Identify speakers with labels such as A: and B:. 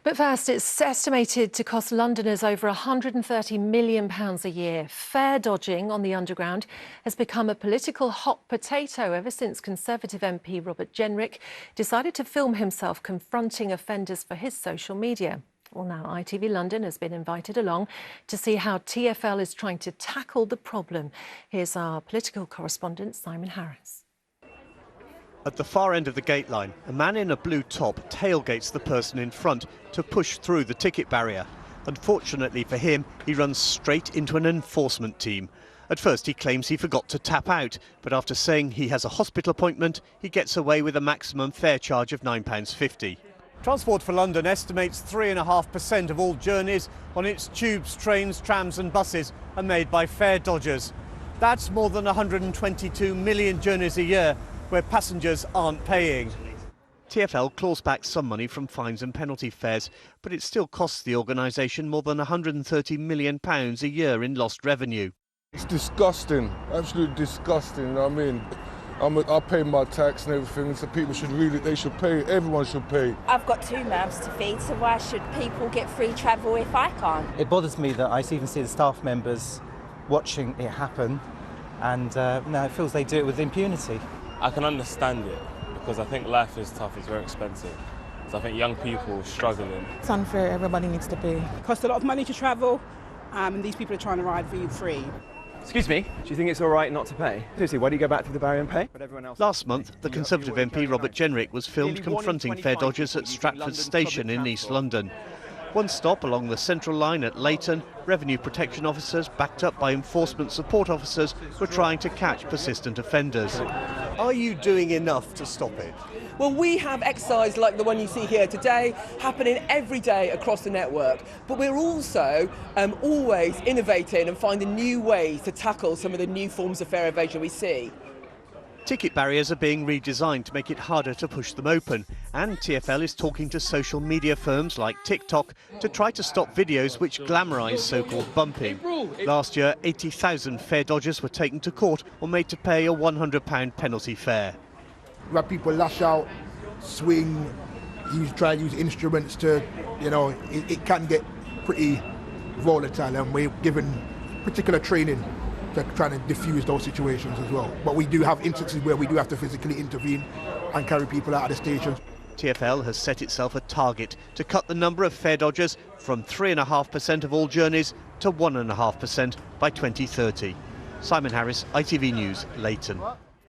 A: But first, it's estimated to cost Londoners over £130 million a year. Fare dodging on the Underground has become a political hot potato ever since Conservative MP Robert Jenrick decided to film himself confronting offenders for his social media. Well, now ITV London has been invited along to see how TfL is trying to tackle the problem. Here's our political correspondent, Simon Harris.
B: At the far end of the gate line, a man in a blue top tailgates the person in front to push through the ticket barrier. Unfortunately for him, he runs straight into an enforcement team. At first he claims he forgot to tap out, but after saying he has a hospital appointment, he gets away with a maximum fare charge of £9.50. Transport for London estimates 3.5% of all journeys on its tubes, trains, trams and buses are made by fare dodgers. That's more than 122 million journeys a year where passengers aren't paying. TfL claws back some money from fines and penalty fares, but it still costs the organisation more than £130 million a year in lost revenue.
C: It's disgusting, absolutely disgusting, you know what I mean? I pay my tax and everything, so people they should pay, everyone should pay.
D: I've got 2 mouths to feed, so why should people get free travel if I can't?
E: It bothers me that I even see the staff members watching it happen, and it feels they do it with impunity.
F: I can understand it because I think life is tough, it's very expensive. So I think young people are struggling.
G: It's unfair, everybody needs to pay.
H: It costs a lot of money to travel, and these people are trying to ride for you free.
I: Excuse me, do you think it's all right not to pay? Seriously, why do you go back through the barrier and pay?
B: Last month, the Conservative MP Robert Jenrick was filmed confronting fare dodgers at Stratford Station in East London. One stop along the Central Line at Leighton, revenue protection officers, backed up by enforcement support officers, were trying to catch persistent offenders. Are you doing enough to stop it?
J: Well, we have exercise like the one you see here today happening every day across the network, but we're also always innovating and finding new ways to tackle some of the new forms of fare evasion we see.
B: Ticket barriers are being redesigned to make it harder to push them open, and TfL is talking to social media firms like TikTok to try to stop videos which glamorise so-called bumping. Last year, 80,000 fare dodgers were taken to court or made to pay a £100 penalty fare.
K: Where people lash out, swing, try to use instruments to, it can get pretty volatile, and we're given particular training to try to diffuse those situations as well. But we do have instances where we do have to physically intervene and carry people out of the station.
B: TfL has set itself a target to cut the number of fare dodgers from 3.5% of all journeys to 1.5% by 2030. Simon Harris, ITV News, Leighton.